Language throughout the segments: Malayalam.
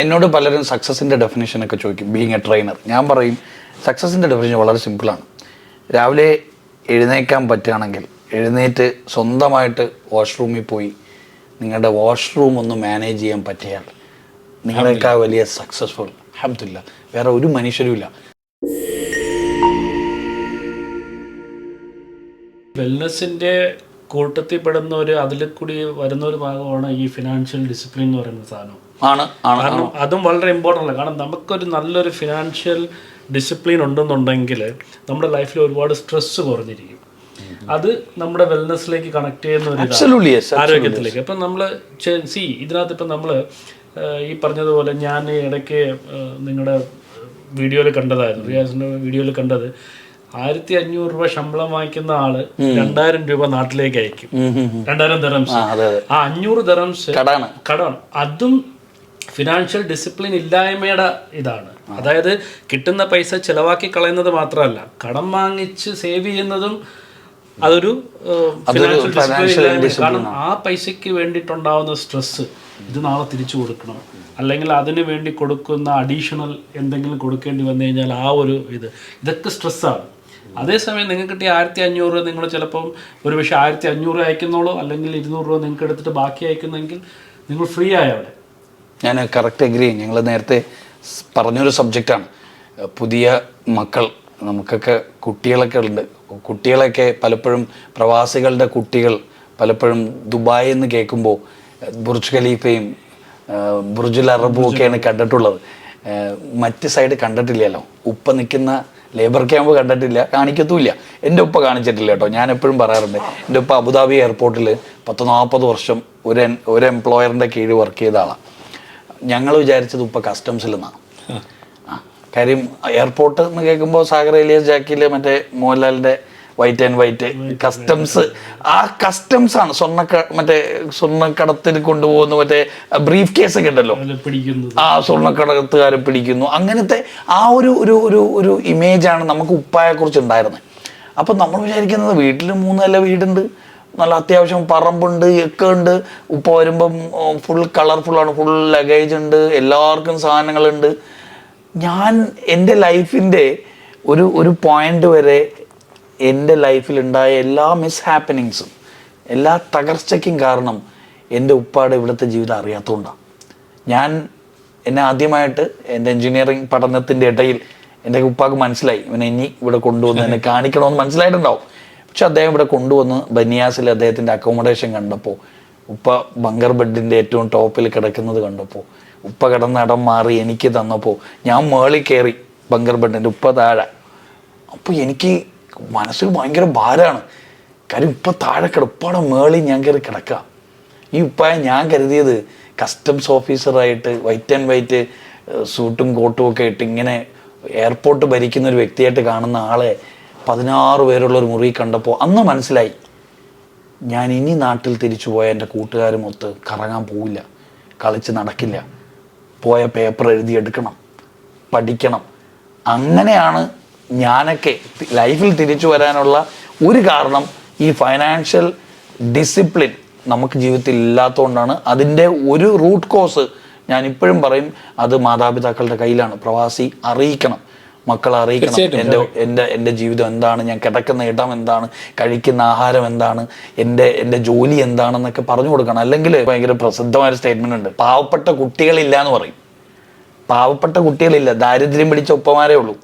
എന്നോട് പലരും സക്സസിൻ്റെ ഡെഫിനേഷനൊക്കെ ചോദിക്കും, ബീങ് എ ട്രെയിനർ. ഞാൻ പറയും സക്സസിൻ്റെ ഡെഫിനേഷൻ വളരെ സിമ്പിളാണ്. രാവിലെ എഴുന്നേക്കാൻ പറ്റുകയാണെങ്കിൽ എഴുന്നേറ്റ് സ്വന്തമായിട്ട് വാഷ്റൂമിൽ പോയി നിങ്ങളുടെ വാഷ്റൂം ഒന്ന് മാനേജ് ചെയ്യാൻ പറ്റിയാൽ നിങ്ങളെക്കാൾ വലിയ സക്സസ്ഫുൾ അൽഹംദുലില്ലാ വേറെ ഒരു മനുഷ്യരും ഇല്ല. വെൽനെസ്സിൻ്റെ കൂട്ടത്തിൽ പെടുന്ന അതിൽ കൂടി വരുന്ന ഒരു ഭാഗമാണ് ഈ ഫിനാൻഷ്യൽ ഡിസിപ്ലിൻ എന്ന് പറയുന്ന സാധനം. കാരണം അതും വളരെ ഇമ്പോർട്ടൻ്റ് ആണ്. കാരണം നമുക്കൊരു നല്ലൊരു ഫിനാൻഷ്യൽ ഡിസിപ്ലിൻ ഉണ്ടെന്നുണ്ടെങ്കിൽ നമ്മുടെ ലൈഫിൽ ഒരുപാട് സ്ട്രെസ് കുറഞ്ഞിരിക്കും. അത് നമ്മുടെ വെൽനെസ്സിലേക്ക് കണക്ട് ചെയ്യുന്ന ഒരു ആരോഗ്യത്തിലേക്ക്. അപ്പം നമ്മൾ ഇതിനകത്ത് ഇപ്പം നമ്മൾ ഈ പറഞ്ഞതുപോലെ ഞാൻ ഇടയ്ക്ക് നിങ്ങളുടെ വീഡിയോയിൽ കണ്ടതായിരുന്നു, റിയാസിൻ്റെ വീഡിയോയിൽ കണ്ടത് 1500 രൂപ ശമ്പളം വാങ്ങിക്കുന്ന ആള് 2000 രൂപ നാട്ടിലേക്ക് അയക്കും. 2000 ദിറംസ്. ആ 500 ദിറംസ് കടമാണ്. അതും ഫിനാൻഷ്യൽ ഡിസിപ്ലിൻ ഇല്ലായ്മയുടെ ഇതാണ്. അതായത് കിട്ടുന്ന പൈസ ചിലവാക്കി കളയുന്നത് മാത്രമല്ല, കടം വാങ്ങിച്ച് സേവ് ചെയ്യുന്നതും അതൊരു ഫിനാൻഷ്യൽ ഡിസിപ്ലിൻ. കാരണം ആ പൈസയ്ക്ക് വേണ്ടിയിട്ടുണ്ടാവുന്ന സ്ട്രെസ് ഇത് നാളെ തിരിച്ചു കൊടുക്കണം, അല്ലെങ്കിൽ അതിന് വേണ്ടി കൊടുക്കുന്ന അഡീഷണൽ എന്തെങ്കിലും കൊടുക്കേണ്ടി വന്നു കഴിഞ്ഞാൽ ആ ഒരു ഇതൊക്കെ സ്ട്രെസ്സാണ്. അതേസമയം നിങ്ങൾക്ക് കിട്ടിയ 1500 നിങ്ങൾ ചിലപ്പം ഒരു പക്ഷേ 1500 അയക്കുന്നുള്ളൂ, അല്ലെങ്കിൽ 200 രൂപ നിങ്ങൾക്ക് എടുത്തിട്ട് ബാക്കി അയക്കുന്നെങ്കിൽ നിങ്ങൾ ഫ്രീ ആയ അവിടെ. ഞാൻ കറക്റ്റ് എഗ്രി ചെയ്യും. ഞങ്ങൾ നേരത്തെ പറഞ്ഞൊരു സബ്ജക്റ്റാണ് പുതിയ മക്കൾ. നമുക്കൊക്കെ കുട്ടികളൊക്കെ ഉണ്ട്. കുട്ടികളൊക്കെ പലപ്പോഴും പ്രവാസികളുടെ കുട്ടികൾ പലപ്പോഴും ദുബായിൽ നിന്ന് കേൾക്കുമ്പോൾ ബുർജ് ഖലീഫയും ബുർജുൽ അറബും ഒക്കെയാണ് കണ്ടിട്ടുള്ളത്. മറ്റ് സൈഡ് കണ്ടിട്ടില്ലല്ലോ. ഉപ്പ നിൽക്കുന്ന ലേബർ ക്യാമ്പ് കണ്ടിട്ടില്ല, കാണിക്കത്തുമില്ല. എൻ്റെ ഉപ്പ കാണിച്ചിട്ടില്ല കേട്ടോ. ഞാൻ എപ്പോഴും പറയാറുണ്ട്, എൻ്റെ ഉപ്പ അബുദാബി എയർപോർട്ടിൽ 40 വർഷം ഒരു എംപ്ലോയറിൻ്റെ കീഴിൽ വർക്ക് ചെയ്ത ആളാണ്. ഞങ്ങൾ വിചാരിച്ചത് ഉപ്പ കസ്റ്റംസിൽ നിന്നാണ്. കാര്യം എയർപോർട്ട് എന്ന് കേൾക്കുമ്പോൾ സാഗർ എലിയസ് ജാക്കിയിലെ മറ്റേ മോഹൻലാലിൻ്റെ വൈറ്റ് ആൻഡ് വൈറ്റ് കസ്റ്റംസ്, ആ കസ്റ്റംസ് ആണ് സ്വർണ്ണക്കടത്തിൽ കൊണ്ടുപോകുന്ന മറ്റേ ബ്രീഫ് കേസ് ഒക്കെ ഉണ്ടല്ലോ, ആ സ്വർണ്ണക്കടത്തുകാരെ പിടിക്കുന്നു, അങ്ങനത്തെ ആ ഒരു ഇമേജാണ് നമുക്ക് ഉപ്പായെ കുറിച്ച് ഉണ്ടായിരുന്നത്. അപ്പം നമ്മൾ വിചാരിക്കുന്നത് വീട്ടിൽ 3 നില വീടുണ്ട്, നല്ല അത്യാവശ്യം പറമ്പുണ്ട്, ഒക്കെ ഉണ്ട്. ഉപ്പ വരുമ്പം ഫുൾ കളർഫുള്ളാണ്, ഫുൾ ലഗേജ് ഉണ്ട്, എല്ലാവർക്കും സാധനങ്ങളുണ്ട്. ഞാൻ എൻ്റെ ലൈഫിൻ്റെ ഒരു പോയിന്റ് വരെ എൻ്റെ ലൈഫിലുണ്ടായ എല്ലാ മിസ് ഹാപ്പനിങ്സും, എല്ലാ തകർച്ചയ്ക്കും കാരണം എൻ്റെ ഉപ്പാടെ ഇവിടുത്തെ ജീവിതം അറിയാത്തതുകൊണ്ടാണ്. എന്നെ ആദ്യമായിട്ട് എൻ്റെ എൻജിനീയറിങ് പഠനത്തിൻ്റെ ഇടയിൽ എൻ്റെ ഉപ്പാക്ക് മനസ്സിലായി, ഇവനെ ഇനി ഇവിടെ കൊണ്ടുവന്ന് എന്നെ കാണിക്കണമെന്ന് മനസ്സിലായിട്ടുണ്ടാവും. പക്ഷെ അദ്ദേഹം ഇവിടെ കൊണ്ടുവന്ന് ബനിയാസിൽ അദ്ദേഹത്തിൻ്റെ അക്കോമഡേഷൻ കണ്ടപ്പോൾ, ഉപ്പ ബങ്കർ ബെഡിൻ്റെ ഏറ്റവും ടോപ്പിൽ കിടക്കുന്നത് കണ്ടപ്പോൾ, ഉപ്പ കിടന്ന ഇടം മാറി എനിക്ക് തന്നപ്പോൾ ഞാൻ മേളിൽ കയറി ബങ്കർ ബെഡിൻ്റെ, ഉപ്പ താഴെ. അപ്പോൾ എനിക്ക് മനസ്സിൽ ഭയങ്കര ഭാരമാണ്. കാര്യം ഉപ്പ താഴെ ഉപ്പാടെ മേളിൽ ഞാൻ കയറി കിടക്കുക. ഈ ഉപ്പായ ഞാൻ കരുതിയത് കസ്റ്റംസ് ഓഫീസറായിട്ട് വൈറ്റ് ആൻഡ് വൈറ്റ് സൂട്ടും കോട്ടും ഒക്കെ ഇട്ട് ഇങ്ങനെ എയർപോർട്ട് ഭരിക്കുന്ന ഒരു വ്യക്തിയായിട്ട് കാണുന്ന ആളെ 16 പേരുള്ളൊരു മുറി കണ്ടപ്പോൾ അന്ന് മനസ്സിലായി, ഞാൻ ഇനി നാട്ടിൽ തിരിച്ചു പോയ എൻ്റെ കൂട്ടുകാരുമൊത്ത് കറങ്ങാൻ പോവില്ല, കളിച്ച് നടക്കില്ല, പോയ പേപ്പർ എഴുതിയെടുക്കണം, പഠിക്കണം. അങ്ങനെയാണ് ഞാനൊക്കെ ലൈഫിൽ തിരിച്ചു വരാനുള്ള ഒരു കാരണം ഈ ഫൈനാൻഷ്യൽ ഡിസിപ്ലിൻ നമുക്ക് ജീവിതത്തിൽ ഇല്ലാത്തതുകൊണ്ടാണ്. അതിൻ്റെ ഒരു റൂട്ട് കോസ് ഞാൻ ഇപ്പോഴും പറയും, അത് മാതാപിതാക്കളുടെ കയ്യിലാണ്. പ്രവാസി അറിയിക്കണം, മക്കളെ അറിയിക്കണം, എൻ്റെ ജീവിതം എന്താണ്, ഞാൻ കിടക്കുന്ന ഇടം എന്താണ്, കഴിക്കുന്ന ആഹാരം എന്താണ്, എൻ്റെ ജോലി എന്താണെന്നൊക്കെ പറഞ്ഞു കൊടുക്കണം. അല്ലെങ്കിൽ ഭയങ്കര പ്രസിദ്ധമായ സ്റ്റേറ്റ്മെന്റ് ഉണ്ട്, പാവപ്പെട്ട കുട്ടികളില്ല എന്ന് പറയും. പാവപ്പെട്ട കുട്ടികളില്ല, ദാരിദ്ര്യം പിടിച്ച ഉപ്പമാരേ ഉള്ളൂ.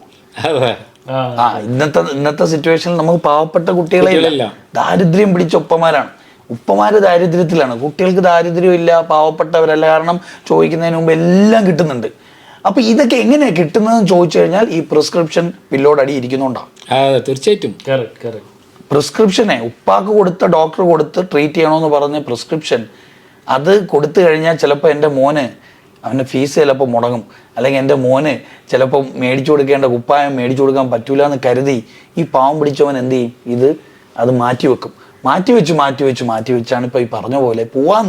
ഇന്നത്തെ സിറ്റുവേഷനിൽ നമുക്ക് പാവപ്പെട്ട കുട്ടികളെ ഇല്ല, ദാരിദ്ര്യം പിടിച്ച ഉപ്പമാരാണ്. ഉപ്പമാര് ദാരിദ്ര്യത്തിലാണ്, കുട്ടികൾക്ക് ദാരിദ്ര്യം ഇല്ല, പാവപ്പെട്ടവരല്ല. കാരണം ചോദിക്കുന്നതിന് മുമ്പ് എല്ലാം കിട്ടുന്നുണ്ട്. അപ്പൊ ഇതൊക്കെ എങ്ങനെയാണ് കിട്ടുന്നതെന്ന് ചോദിച്ചു കഴിഞ്ഞാൽ ഈ പ്രിസ്ക്രിപ്ഷൻ ബില്ലോട് അടി ഇരിക്കുന്നുണ്ടാവും. തീർച്ചയായിട്ടും പ്രിസ്ക്രിപ്ഷനെ ഉപ്പാക്ക് കൊടുത്ത ഡോക്ടർ കൊടുത്ത് ട്രീറ്റ് ചെയ്യണമെന്ന് പറഞ്ഞ പ്രിസ്ക്രിപ്ഷൻ അത് കൊടുത്തു കഴിഞ്ഞാൽ ചിലപ്പോൾ എൻ്റെ മോന് അവൻ്റെ ഫീസ് ചിലപ്പോൾ മുടങ്ങും, അല്ലെങ്കിൽ എൻ്റെ മോന് ചിലപ്പോൾ മേടിച്ചു കൊടുക്കേണ്ട കുപ്പായം മേടിച്ചു കൊടുക്കാൻ പറ്റൂല എന്ന് കരുതി ഈ പാവം പിടിച്ചവൻ എന്ത് ചെയ്യും, അത് മാറ്റി വെച്ചാണ് ഇപ്പോൾ ഈ പറഞ്ഞ പോലെ പോവാൻ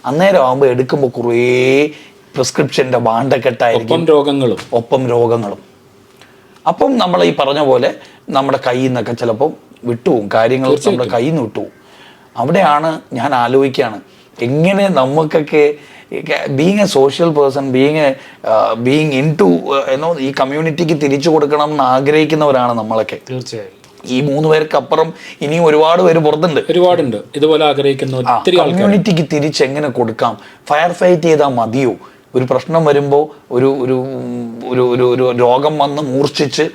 അന്നേരം എടുക്കുമ്പോൾ കുറേ പ്രിസ്ക്രിപ്ഷൻ്റെ ബാണ്ടക്കെട്ടായിരിക്കും, ഒപ്പം രോഗങ്ങളും. അപ്പം നമ്മൾ ഈ പറഞ്ഞ പോലെ നമ്മുടെ കയ്യിൽ നിന്നൊക്കെ ചിലപ്പോൾ വിട്ടുപോകും, കാര്യങ്ങൾ നമ്മുടെ കയ്യിൽ നിന്ന് വിട്ടുപോകും. അവിടെയാണ് ഞാൻ ആലോചിക്കുകയാണ്, എങ്ങനെ നമുക്കൊക്കെ being a social person, being in to എന്നോ ഈ കമ്മ്യൂണിറ്റിക്ക് തിരിച്ചു കൊടുക്കണം എന്ന് ആഗ്രഹിക്കുന്നവരാണ് നമ്മളൊക്കെ. തീർച്ചയായും ഈ 3 പേർക്ക് അപ്പുറം ഇനിയും ഒരുപാട് പേര് പുറത്തുണ്ട്, ഒരുപാടുണ്ട് ഇതുപോലെ ആഗ്രഹിക്കുന്ന ഒത്തിരി കമ്മ്യൂണിറ്റിക്ക് തിരിച്ചെങ്ങനെ കൊടുക്കാം. ഫയർ ഫൈറ്റ് ചെയ്താൽ മതിയോ? ഒരു പ്രശ്നം വരുമ്പോൾ ഒരു ഒരു ഒരു ഒരു ഒരു രോഗം വന്ന് മൂർച്ഛിച്ച്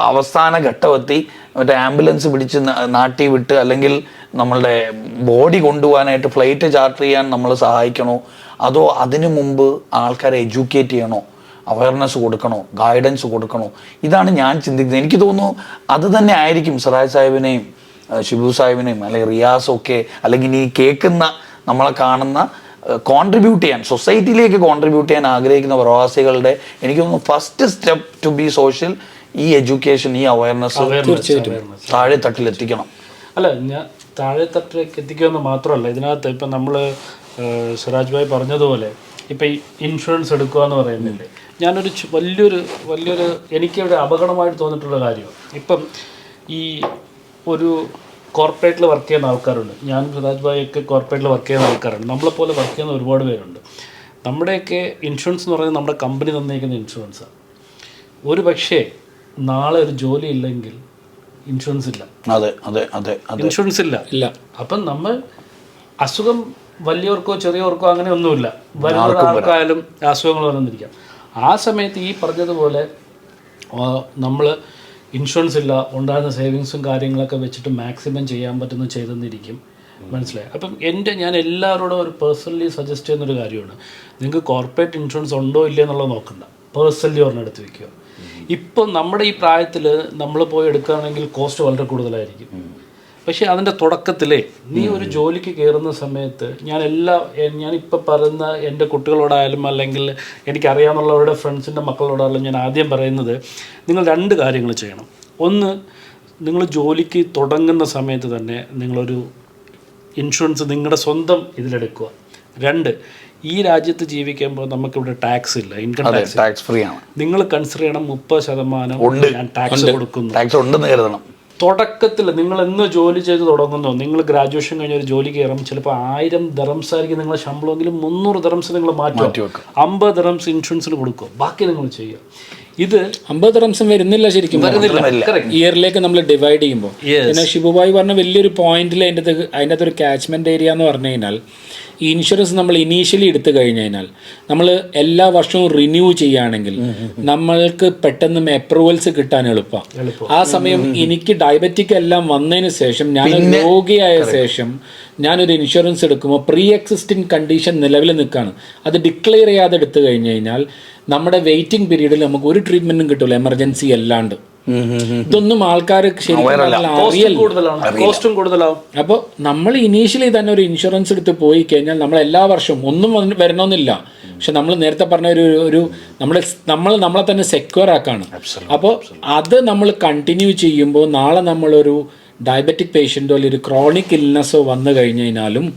അവസാന ഘട്ടമെത്തി മറ്റേ ആംബുലൻസ് പിടിച്ച് നാട്ടി വിട്ട് അല്ലെങ്കിൽ നമ്മളുടെ ബോഡി കൊണ്ടുപോകാനായിട്ട് ഫ്ലൈറ്റ് ചാർട്ടർ ചെയ്യാൻ നമ്മൾ സഹായിക്കണോ, അതോ അതിനു മുമ്പ് ആൾക്കാരെ എഡ്യൂക്കേറ്റ് ചെയ്യണോ, അവയർനെസ് കൊടുക്കണോ, ഗൈഡൻസ് കൊടുക്കണോ? ഇതാണ് ഞാൻ ചിന്തിക്കുന്നത്. എനിക്ക് തോന്നുന്നു അത് തന്നെ ആയിരിക്കും സിറാജ് സാഹിബിനെയും ഷിബു സാഹിബിനെയും അല്ലെങ്കിൽ റിയാസൊക്കെ അല്ലെങ്കിൽ ഈ കേൾക്കുന്ന നമ്മളെ കാണുന്ന കോൺട്രിബ്യൂട്ട് ചെയ്യാൻ, സൊസൈറ്റിയിലേക്ക് കോൺട്രിബ്യൂട്ട് ചെയ്യാൻ ആഗ്രഹിക്കുന്ന പ്രവാസികളുടെ എനിക്ക് തോന്നുന്നു first step to be social ഈ എഡ്യൂക്കേഷൻ, ഈ അവയർനെസ് താഴെ തട്ടിൽ എത്തിക്കണം. അല്ല, ഞാൻ താഴെത്തട്ടിലേക്ക് എത്തിക്കുമെന്ന് മാത്രമല്ല, ഇതിനകത്ത് ഇപ്പം നമ്മൾ സിറാജ് ഭായ് പറഞ്ഞതുപോലെ ഇപ്പം ഈ ഇൻഷുറൻസ് എടുക്കുക എന്ന് പറയുന്നില്ലേ, ഞാനൊരു വലിയൊരു എനിക്കിവിടെ അപകടമായിട്ട് തോന്നിയിട്ടുള്ള കാര്യമാണ്. ഇപ്പം ഈ ഒരു കോർപ്പറേറ്റിൽ വർക്ക് ചെയ്യുന്ന ആൾക്കാരുണ്ട്, ഞാനും സിറാജ് ഭായിയൊക്കെ കോർപ്പറേറ്റിൽ വർക്ക് ചെയ്യുന്ന ആൾക്കാരുണ്ട്, നമ്മളെപ്പോലെ വർക്ക് ചെയ്യുന്ന ഒരുപാട് പേരുണ്ട്. നമ്മുടെയൊക്കെ ഇൻഷുറൻസ് എന്ന് പറയുന്നത് നമ്മുടെ കമ്പനി തന്നിരിക്കുന്ന ഇൻഷുറൻസാണ്. ഒരു പക്ഷേ നാളെ ഒരു ജോലി ഇല്ലെങ്കിൽ ഇൻഷുറൻസ് ഇല്ല. അതെ അതെ അതെ ഇൻഷുറൻസ് ഇല്ല. അപ്പം നമ്മൾ അസുഖം വലിയവർക്കോ ചെറിയവർക്കോ അങ്ങനെ ഒന്നുമില്ല, വരുന്ന ആൾക്കായാലും അസുഖങ്ങൾ വന്നിരിക്കാം. ആ സമയത്ത് ഈ പറഞ്ഞതുപോലെ നമ്മൾ ഇൻഷുറൻസ് ഇല്ല, ഉണ്ടാകുന്ന സേവിങ്സും കാര്യങ്ങളൊക്കെ വെച്ചിട്ട് മാക്സിമം ചെയ്യാൻ പറ്റുന്ന ചെയ്തെന്നിരിക്കും. മനസ്സിലായി? അപ്പം ഞാൻ എല്ലാവരോടും ഒരു പേഴ്സണലി സജസ്റ്റ് ചെയ്യുന്നൊരു കാര്യമാണ്, നിങ്ങൾക്ക് കോർപ്പറേറ്റ് ഇൻഷുറൻസ് ഉണ്ടോ ഇല്ലേ എന്നുള്ളത് നോക്കണ്ട, പേഴ്സണലി ഒരെണ്ണെടുത്ത് വയ്ക്കുക. ഇപ്പം നമ്മുടെ ഈ പ്രായത്തിൽ നമ്മൾ പോയി എടുക്കുകയാണെങ്കിൽ കോസ്റ്റ് വളരെ കൂടുതലായിരിക്കും. പക്ഷേ അതിൻ്റെ തുടക്കത്തിലേ നീ ഒരു ജോലിക്ക് കയറുന്ന സമയത്ത് ഞാനിപ്പോൾ പറയുന്ന എൻ്റെ കുട്ടികളോടായാലും അല്ലെങ്കിൽ എനിക്കറിയാവുന്നവരുടെ ഫ്രണ്ട്സിൻ്റെ മക്കളോടായാലും ഞാൻ ആദ്യം പറയുന്നത്, നിങ്ങൾ 2 കാര്യങ്ങൾ ചെയ്യണം. ഒന്ന്, നിങ്ങൾ ജോലിക്ക് തുടങ്ങുന്ന സമയത്ത് തന്നെ നിങ്ങളൊരു ഇൻഷുറൻസ് നിങ്ങളുടെ സ്വന്തം ഇതിലെടുക്കുക. 2, ഈ രാജ്യത്ത് ജീവിക്കുമ്പോൾ നമുക്കിവിടെ ടാക്സ് ഇല്ല, ഇൻകം ടാക്സ് ഫ്രീ ആണ്. നിങ്ങൾ കൺസിഡർ ചെയ്യണം 30% ഞാൻ ടാക്സ് കൊടുക്കുന്നു. ടാക്സ് ഉണ്ടെന്ന് കരുതണം. തുടക്കത്തിൽ നിങ്ങൾ എന്ന് ജോലി ചെയ്ത് തുടങ്ങുന്നോ, നിങ്ങൾ ഗ്രാജുവേഷൻ കഴിഞ്ഞ ഒരു ജോലി കയറും, ചിലപ്പോൾ 1000 ദിറംസ് ആയിരിക്കും നിങ്ങളുടെ ശമ്പളമെങ്കിലും 300 ദിറംസ് നിങ്ങൾ മാറ്റി 50 ദിറംസ് ഇൻഷുറൻസിന് കൊടുക്കും, ബാക്കി നിങ്ങൾ ചെയ്യുക. ഇത് 50 ദിറംസും വരുന്നില്ല, ശരിക്കും ഇയറിലേക്ക് നമ്മൾ ഡിവൈഡ് ചെയ്യുമ്പോൾ. പിന്നെ ഷിബുബായി പറഞ്ഞ വലിയൊരു പോയിന്റിൽ അതിൻ്റെ ഒരു കാച്ച്മെന്റ് ഏരിയ എന്ന് പറഞ്ഞു കഴിഞ്ഞാൽ, ഈ ഇൻഷുറൻസ് നമ്മൾ ഇനീഷ്യലി എടുത്തു കഴിഞ്ഞു കഴിഞ്ഞാൽ നമ്മൾ എല്ലാ വർഷവും റിന്യൂ ചെയ്യുകയാണെങ്കിൽ നമ്മൾക്ക് പെട്ടെന്ന് അപ്രൂവൽസ് കിട്ടാൻ എളുപ്പമാണ്. ആ സമയം എനിക്ക് ഡയബറ്റിക് എല്ലാം വന്നതിന് ശേഷം ഞാനൊരു രോഗിയായ ശേഷം ഞാനൊരു ഇൻഷുറൻസ് എടുക്കുമ്പോൾ പ്രീ എക്സിസ്റ്റിംഗ് കണ്ടീഷൻ നിലവിൽ നിൽക്കുകയാണ്, അത് ഡിക്ലെയർ ചെയ്യാതെ എടുത്തു കഴിഞ്ഞു കഴിഞ്ഞാൽ നമ്മുടെ വെയിറ്റിംഗ് പീരീഡിൽ നമുക്ക് ഒരു ട്രീറ്റ്മെന്റും കിട്ടില്ല, എമർജൻസി അല്ലാണ്ട്. ഇതൊന്നും ആൾക്കാർക്ക് കോസ്റ്റും കൂടുതലാവും. അപ്പോൾ നമ്മൾ ഇനീഷ്യലി തന്നെ ഒരു ഇൻഷുറൻസ് എടുത്ത് പോയി കഴിഞ്ഞാൽ നമ്മൾ എല്ലാ വർഷവും ഒന്നും വരണമെന്നില്ല, പക്ഷെ നമ്മൾ നേരത്തെ പറഞ്ഞ ഒരു നമ്മളെ തന്നെ സെക്യൂർ ആക്കാണ്. അപ്പോൾ അത് നമ്മൾ കണ്ടിന്യൂ ചെയ്യുമ്പോൾ നാളെ നമ്മളൊരു ഡയബറ്റിക് പേഷ്യൻറ്റോ അല്ലെങ്കിൽ ഒരു ക്രോണിക് ഇൽനെസ്സോ വന്നു കഴിഞ്ഞു കഴിഞ്ഞാലും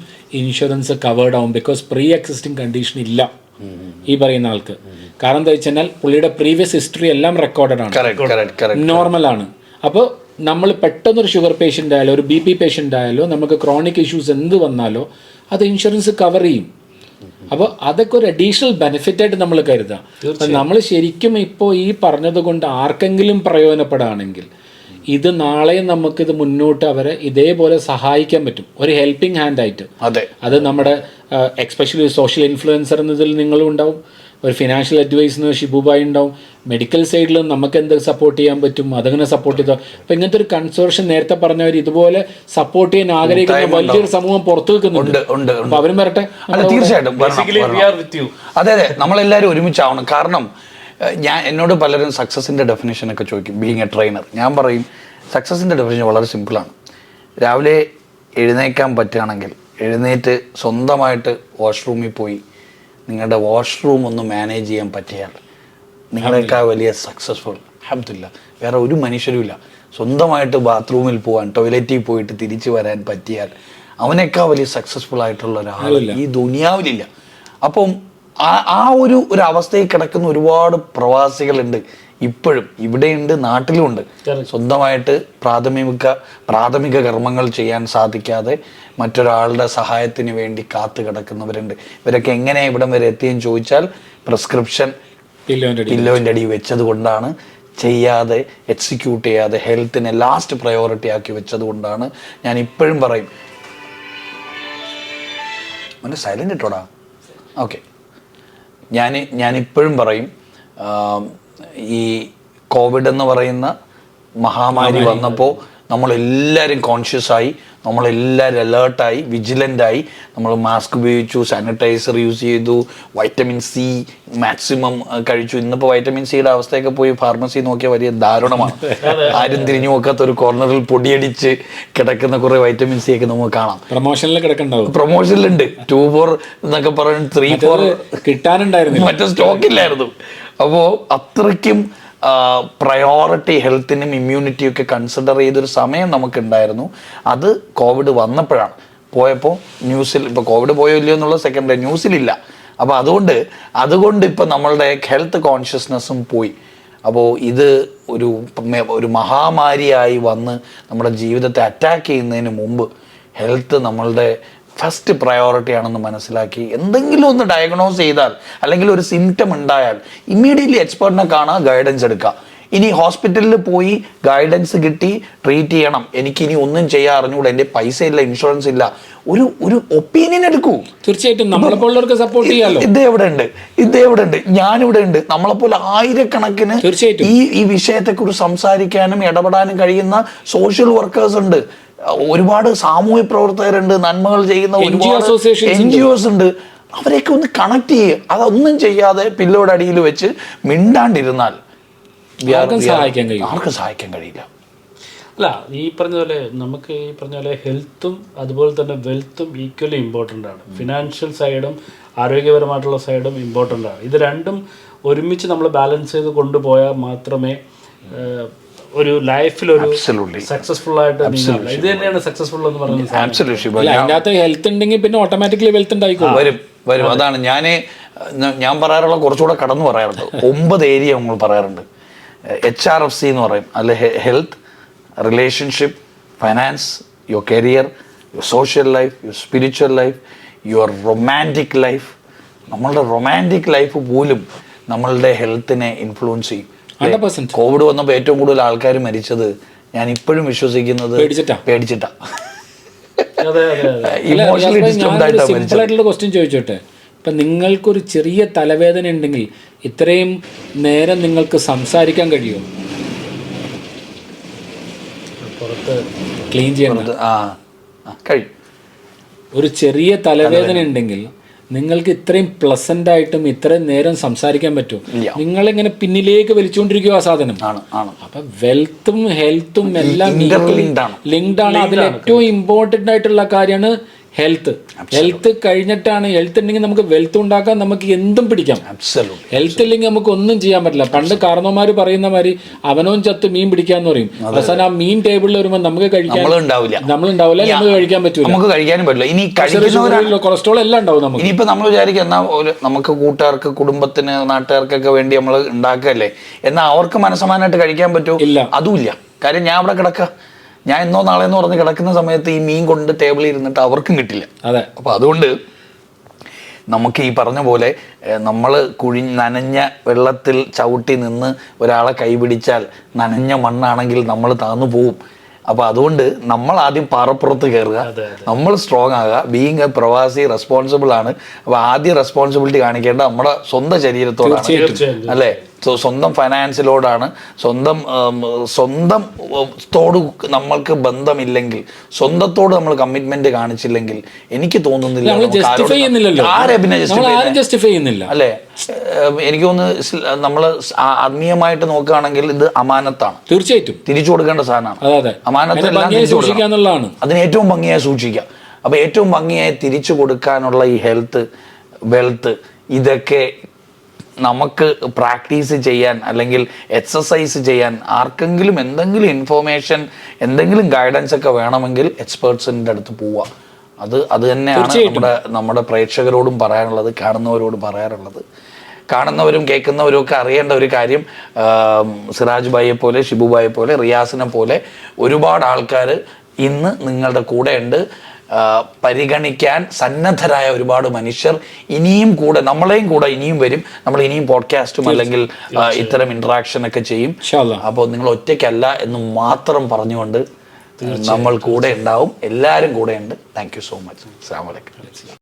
ഇൻഷുറൻസ് കവേർഡ് ആവും, ബിക്കോസ് പ്രീ എക്സിസ്റ്റിംഗ് കണ്ടീഷൻ ഇല്ല ഈ പറയുന്ന ആൾക്ക്. കാരണം എന്താ വെച്ച് കഴിഞ്ഞാൽ പുള്ളിയുടെ പ്രീവിയസ് ഹിസ്റ്ററി എല്ലാം റെക്കോർഡഡ് ആണ്, നോർമലാണ്. അപ്പോൾ നമ്മൾ പെട്ടെന്നൊരു ഷുഗർ പേഷ്യൻ്റ് ആയാലോ ഒരു BP പേഷ്യൻ്റ് ആയാലോ നമുക്ക് ക്രോണിക് ഇഷ്യൂസ് എന്ത് വന്നാലോ അത് ഇൻഷുറൻസ് കവർ ചെയ്യും. അപ്പോൾ അതൊക്കെ ഒരു അഡീഷണൽ ബെനിഫിറ്റായിട്ട് നമ്മൾ കരുതാം. അപ്പം നമ്മൾ ശരിക്കും ഇപ്പോൾ ഈ പറഞ്ഞത് കൊണ്ട് ആർക്കെങ്കിലും പ്രയോജനപ്പെടുകയാണെങ്കിൽ ഇത് നാളെ നമുക്കിത് മുന്നോട്ട് അവരെ ഇതേപോലെ സഹായിക്കാൻ പറ്റും, ഒരു ഹെൽപ്പിംഗ് ഹാൻഡ് ആയിട്ട്. അത് നമ്മുടെ എക്സ്പെഷ്യലി സോഷ്യൽ ഇൻഫ്ലുവൻസർ എന്നതിൽ നിങ്ങളും ഉണ്ടാവും, ഒരു ഫിനാൻഷ്യൽ അഡ്വൈസ് ഷിബുബായി ഉണ്ടാവും, മെഡിക്കൽ സൈഡിലും നമുക്ക് എന്ത് സപ്പോർട്ട് ചെയ്യാൻ പറ്റും അതങ്ങനെ സപ്പോർട്ട് ചെയ്തോ. അപ്പം ഇങ്ങനത്തെ ഒരു കൺസോർഷൻ നേരത്തെ പറഞ്ഞവർ ഇതുപോലെ സപ്പോർട്ട് ചെയ്യാൻ ആഗ്രഹിക്കുന്ന വലിയൊരു സമൂഹം പുറത്തു വെക്കുന്നുണ്ട്. അപ്പം അവരും വരട്ടെ, തീർച്ചയായിട്ടും. അതെ അതെ, നമ്മളെല്ലാവരും ഒരുമിച്ചാവണം. കാരണം എന്നോട് പലരും സക്സസിൻ്റെ ഡെഫിനേഷനൊക്കെ ചോദിക്കും, ബീങ് എ ട്രെയിനർ. ഞാൻ പറയും സക്സസിൻ്റെ ഡെഫിനേഷൻ വളരെ സിമ്പിളാണ്. രാവിലെ എഴുന്നേക്കാൻ പറ്റുകയാണെങ്കിൽ എഴുന്നേറ്റ് സ്വന്തമായിട്ട് വാഷ്റൂമിൽ പോയി നിങ്ങളുടെ വാഷ്റൂം ഒന്ന് മാനേജ് ചെയ്യാൻ പറ്റിയാൽ നിങ്ങളെക്കാൾ വലിയ സക്സസ്ഫുൾ അൽഹംദുലില്ലാഹ് വേറെ ഒരു മനുഷ്യരും ഇല്ല. സ്വന്തമായിട്ട് ബാത്റൂമിൽ പോകാൻ, ടോയ്ലറ്റിൽ പോയിട്ട് തിരിച്ചു വരാൻ പറ്റിയാൽ അവനേക്കാൾ വലിയ സക്സസ്ഫുൾ ആയിട്ടുള്ള ഒരാൾ ഈ ദുനിയാവിലില്ല. അപ്പം ആ ഒരു അവസ്ഥയിൽ കിടക്കുന്ന ഒരുപാട് പ്രവാസികളുണ്ട് ഇപ്പോഴും ഇവിടെയുണ്ട്, നാട്ടിലുമുണ്ട്. സ്വന്തമായിട്ട് പ്രാഥമിക കർമ്മങ്ങൾ ചെയ്യാൻ സാധിക്കാതെ മറ്റൊരാളുടെ സഹായത്തിന് വേണ്ടി കാത്തു കിടക്കുന്നവരുണ്ട്. ഇവരൊക്കെ എങ്ങനെ ഇവിടം വരെ എത്തിയെന്ന് ചോദിച്ചാൽ പ്രിസ്ക്രിപ്ഷൻ പില്ലോൻ്റെ അടി വെച്ചത് കൊണ്ടാണ്, ചെയ്യാതെ എക്സിക്യൂട്ട് ചെയ്യാതെ ഹെൽത്തിനെ ലാസ്റ്റ് പ്രയോറിറ്റി ആക്കി വെച്ചത് കൊണ്ടാണ്. ഞാൻ ഇപ്പോഴും പറയും, സൈലൻ്റ് ഇട്ടോടാ, ഓക്കെ. ഞാനിപ്പോഴും പറയും, ഈ കോവിഡ് എന്ന് പറയുന്ന മഹാമാരി വന്നപ്പോൾ നമ്മളെല്ലാവരും കോൺഷ്യസ് ആയി, നമ്മളെല്ലാവരും അലേർട്ടായി, വിജിലൻ്റായി. നമ്മൾ മാസ്ക് ഉപയോഗിച്ചു, സാനിറ്റൈസർ യൂസ് ചെയ്തു, വൈറ്റമിൻ സി മാക്സിമം കഴിച്ചു. ഇന്നിപ്പോൾ വൈറ്റമിൻ സിയുടെ അവസ്ഥയൊക്കെ പോയി ഫാർമസി നോക്കിയാൽ വലിയ ദാരുണമാണ്. ആരും തിരിഞ്ഞു നോക്കാത്ത ഒരു കോർണറിൽ പൊടിയടിച്ച് കിടക്കുന്ന കുറേ വൈറ്റമിൻ സി ഒക്കെ നമുക്ക് കാണാം. പ്രൊമോഷനിലുണ്ട് 2-4 എന്നൊക്കെ പറയുന്നത് 3-4 കിട്ടാനുണ്ടായിരുന്നു, മറ്റേ സ്റ്റോക്കില്ലായിരുന്നു. അപ്പോൾ അത്രയ്ക്കും പ്രയോറിറ്റി ഹെൽത്തിനും ഇമ്മ്യൂണിറ്റിയും ഒക്കെ കൺസിഡർ ചെയ്തൊരു സമയം നമുക്കുണ്ടായിരുന്നു. അത് കോവിഡ് വന്നപ്പോഴാണ്. പോയപ്പോൾ ന്യൂസിൽ, ഇപ്പോൾ കോവിഡ് പോയോ ഇല്ലയോ എന്നുള്ള സെക്കൻഡ് ന്യൂസിലില്ല. അപ്പോൾ അതുകൊണ്ട് ഇപ്പം നമ്മളുടെ ഹെൽത്ത് കോൺഷ്യസ്നെസ്സും പോയി. അപ്പോൾ ഇത് ഒരു മഹാമാരിയായി വന്ന് നമ്മുടെ ജീവിതത്തെ അറ്റാക്ക് ചെയ്യുന്നതിന് മുമ്പ് ഹെൽത്ത് നമ്മളുടെ ഫസ്റ്റ് പ്രയോറിറ്റി ആണെന്ന് മനസ്സിലാക്കി എന്തെങ്കിലും ഒന്ന് ഡയഗ്നോസ് ചെയ്താൽ അല്ലെങ്കിൽ ഒരു സിംറ്റം ഉണ്ടായാൽ ഇമ്മീഡിയറ്റ്ലി എക്സ്പെർട്ടിനെ കാണുക, ഗൈഡൻസ് എടുക്കുക. ഇനി ഹോസ്പിറ്റലിൽ പോയി ഗൈഡൻസ് കിട്ടി ട്രീറ്റ് ചെയ്യണം, എനിക്കിനി ഒന്നും ചെയ്യാൻ അറിഞ്ഞുകൂടെ, എൻ്റെ പൈസ ഇല്ല, ഇൻഷുറൻസ് ഇല്ല, ഒരു ഒപ്പീനിയൻ എടുക്കൂ. തീർച്ചയായിട്ടും നമ്മളെപ്പോലുള്ളവർക്ക് സപ്പോർട്ട് ചെയ്യാലോ. ഇത് എവിടെ ഉണ്ട്, ഞാനിവിടെ ഉണ്ട്. നമ്മളെപ്പോലെ ആയിരക്കണക്കിന് ഈ വിഷയത്തെക്കുറിച്ച് സംസാരിക്കാനും ഇടപെടാനും കഴിയുന്ന സോഷ്യൽ വർക്കേഴ്സ് ഉണ്ട്, ഒരുപാട് സാമൂഹ്യ പ്രവർത്തകരുണ്ട്, നന്മകൾ ചെയ്യുന്ന ഒരുപാട് NGOs ഉണ്ട്. അവരെയൊക്കെ ഒന്ന് കണക്ട് ചെയ്യുക. അതൊന്നും ചെയ്യാതെ പില്ലോടെ അടിയിൽ വെച്ച് മിണ്ടാണ്ടിരുന്നാൽ ആർക്കും സഹായിക്കാൻ കഴിയില്ല. അല്ല, ഈ പറഞ്ഞ പോലെ ഹെൽത്തും അതുപോലെ തന്നെ വെൽത്തും ഈക്വലി ഇമ്പോർട്ടൻ്റ് ആണ്. ഫിനാൻഷ്യൽ സൈഡും ആരോഗ്യപരമായിട്ടുള്ള സൈഡും ഇമ്പോർട്ടൻ്റ് ആണ്. ഇത് രണ്ടും ഒരുമിച്ച് നമ്മൾ ബാലൻസ് ചെയ്ത് കൊണ്ടുപോയാൽ മാത്രമേ ഒരു ലൈഫിൽ ഒരു സക്സസ്ഫുൾ ആയിട്ട് നീങ്ങാം. ഇത് തന്നെയാണ് സക്സസ്ഫുൾ എന്ന് പറയുന്നത്. അതിനകത്ത് ഹെൽത്ത് ഉണ്ടെങ്കിൽ പിന്നെ ഓട്ടോമാറ്റിക്കലി വെൽത്ത് ഉണ്ടായിക്കോളും. വരും. അതാണ് ഞാൻ പറയാറുള്ള, കുറച്ചുകൂടെ കടന്നു പറയാറുണ്ട്. 9 ഏരിയ നമ്മൾ പറയാറുണ്ട്. HRFC എന്ന് പറയും. അല്ലെ, health, relationship, finance, your career, your social life, your spiritual life, your romantic life. നമ്മളുടെ റൊമാൻറ്റിക് ലൈഫ് പോലും നമ്മളുടെ ഹെൽത്തിനെ ഇൻഫ്ലുവൻസ് ചെയ്യും. കോവിഡ് വന്നപ്പോൾ ഏറ്റവും കൂടുതൽ ആൾക്കാർ മരിച്ചത് ഞാൻ ഇപ്പോഴും വിശ്വസിക്കുന്നത് പേടിച്ചിട്ടാ. സിമ്പിളായിട്ടുള്ള ക്വസ്റ്റ്യൻ ചോദിച്ചോട്ടെ, ഇപ്പം നിങ്ങൾക്കൊരു ചെറിയ തലവേദന ഉണ്ടെങ്കിൽ ഇത്രയും നേരം നിങ്ങൾക്ക് സംസാരിക്കാൻ കഴിയുമോ? പുറത്ത് ക്ലീൻ ചെയ്യണം. കഴിയും. ഒരു ചെറിയ തലവേദന ഉണ്ടെങ്കിൽ നിങ്ങൾക്ക് ഇത്രയും പ്ലസന്റ് ആയിട്ടും ഇത്രയും നേരം സംസാരിക്കാൻ പറ്റും? നിങ്ങളിങ്ങനെ പിന്നിലേക്ക് വലിച്ചുകൊണ്ടിരിക്കുക ആ സാധനം. അപ്പൊ വെൽത്തും ഹെൽത്തും എല്ലാം ലിങ്ക്ഡ് ആണ്. അതിൽ ഏറ്റവും ഇമ്പോർട്ടൻ്റ് ആയിട്ടുള്ള കാര്യമാണ് ഹെൽത്ത്. ഹെൽത്ത് കഴിഞ്ഞിട്ടാണ്, ഹെൽത്ത് ഉണ്ടെങ്കിൽ നമുക്ക് വെൽത്ത് ഉണ്ടാക്കാൻ, നമുക്ക് എന്തും പിടിക്കാം. ഹെൽത്ത് ഇല്ലെങ്കിൽ നമുക്ക് ഒന്നും ചെയ്യാൻ പറ്റില്ല. പണ്ട് കാരണവന്മാർ പറയുന്ന മാതിരി അവനോൻ ചത്ത് മീൻ പിടിക്കാന്ന് പറയും. അവസാനം ആ മീൻ ടേബിളിൽ വരുമ്പോൾ നമുക്ക് കഴിക്കാൻ നമ്മളുണ്ടാവില്ല, നമുക്ക് കഴിക്കാൻ പറ്റൂല, നമുക്ക് കഴിക്കാനും പറ്റില്ല. ഇനി കൊളസ്ട്രോൾ എല്ലാം ഉണ്ടാവും നമുക്ക്. ഇനിയിപ്പോ നമ്മൾ വിചാരിക്കും എന്നാ നമുക്ക് കൂട്ടുകാർക്ക്, കുടുംബത്തിന്, നാട്ടുകാർക്കൊക്കെ വേണ്ടി നമ്മൾ ഉണ്ടാക്കല്ലേ, എന്നാൽ അവർക്ക് മനസ്സമാനായിട്ട് കഴിക്കാൻ പറ്റുമോ? ഇല്ല, അതുമില്ല. കാര്യം ഞാൻ അവിടെ കിടക്കുക, ഞാൻ ഇന്നോ നാളെന്ന് പറഞ്ഞ് കിടക്കുന്ന സമയത്ത് ഈ മീൻ കൊണ്ട് ടേബിളിൽ ഇരുന്നിട്ട് അവർക്കും കിട്ടില്ല. അതെ. അപ്പോൾ അതുകൊണ്ട് നമുക്ക് ഈ പറഞ്ഞ പോലെ നമ്മൾ നനഞ്ഞ വെള്ളത്തിൽ ചവിട്ടി നിന്ന് ഒരാളെ കൈപിടിച്ചാൽ നനഞ്ഞ മണ്ണാണെങ്കിൽ നമ്മൾ താന്നു പോവും. അപ്പോൾ അതുകൊണ്ട് നമ്മൾ ആദ്യം പാറപ്പുറത്ത് കയറുക, നമ്മൾ സ്ട്രോങ് ആകുക. ബീയിങ് എ പ്രവാസി റെസ്പോൺസിബിൾ ആണ്. അപ്പോൾ ആദ്യം റെസ്പോൺസിബിലിറ്റി കാണിക്കേണ്ടത് നമ്മുടെ സ്വന്തം ശരീരത്തോടാണ്, അല്ലേ? സ്വന്തം ഫൈനാൻസിലോടാണ്. സ്വന്തത്തോട് നമ്മൾക്ക് ബന്ധമില്ലെങ്കിൽ, സ്വന്തത്തോട് നമ്മൾ കമ്മിറ്റ്മെന്റ് കാണിച്ചില്ലെങ്കിൽ എനിക്ക് തോന്നുന്നില്ല അല്ലേ. എനിക്ക് തോന്നുന്നു നമ്മൾ ആത്മീയമായിട്ട് നോക്കുകയാണെങ്കിൽ ഇത് അമാനത്താണ്, തീർച്ചയായിട്ടും തിരിച്ചു കൊടുക്കേണ്ട സാധനമാണ്. അമാനത്തെല്ലാം അതിന് ഏറ്റവും ഭംഗിയായി സൂക്ഷിക്കുക. അപ്പൊ ഏറ്റവും ഭംഗിയായി തിരിച്ചു കൊടുക്കാനുള്ള ഈ ഹെൽത്ത്, വെൽത്ത്, ഇതൊക്കെ നമുക്ക് പ്രാക്ടീസ് ചെയ്യാൻ അല്ലെങ്കിൽ എക്സസൈസ് ചെയ്യാൻ ആർക്കെങ്കിലും എന്തെങ്കിലും ഇൻഫോർമേഷൻ, എന്തെങ്കിലും ഗൈഡൻസ് ഒക്കെ വേണമെങ്കിൽ എക്സ്പേർട്സിൻ്റെ അടുത്ത് പോവുക. അത് തന്നെയാണ് നമ്മുടെ പ്രേക്ഷകരോടും പറയാനുള്ളത്, കാണുന്നവരോടും പറയാനുള്ളത്. കാണുന്നവരും കേൾക്കുന്നവരും ഒക്കെ അറിയേണ്ട ഒരു കാര്യം, സിറാജ് ഭായിയെ പോലെ, ഷിബു ഭായിയെ പോലെ, റിയാസിനെ പോലെ ഒരുപാട് ആൾക്കാർ ഇന്ന് നിങ്ങളുടെ കൂടെ ഉണ്ട്. പരിഗണിക്കാൻ സന്നദ്ധരായ ഒരുപാട് മനുഷ്യർ ഇനിയും കൂടെ, നമ്മളെയും കൂടെ ഇനിയും വരും. നമ്മൾ ഇനിയും പോഡ്കാസ്റ്റും അല്ലെങ്കിൽ ഇത്തരം ഇന്ററാക്ഷൻ ഒക്കെ ചെയ്യും. അപ്പോൾ നിങ്ങൾ ഒറ്റയ്ക്കല്ല എന്ന് മാത്രം പറഞ്ഞുകൊണ്ട് നമ്മൾ കൂടെ ഉണ്ടാവും. എല്ലാവരും കൂടെ ഉണ്ട്. Thank you so much. അസ്സലാമു അലൈക്കും.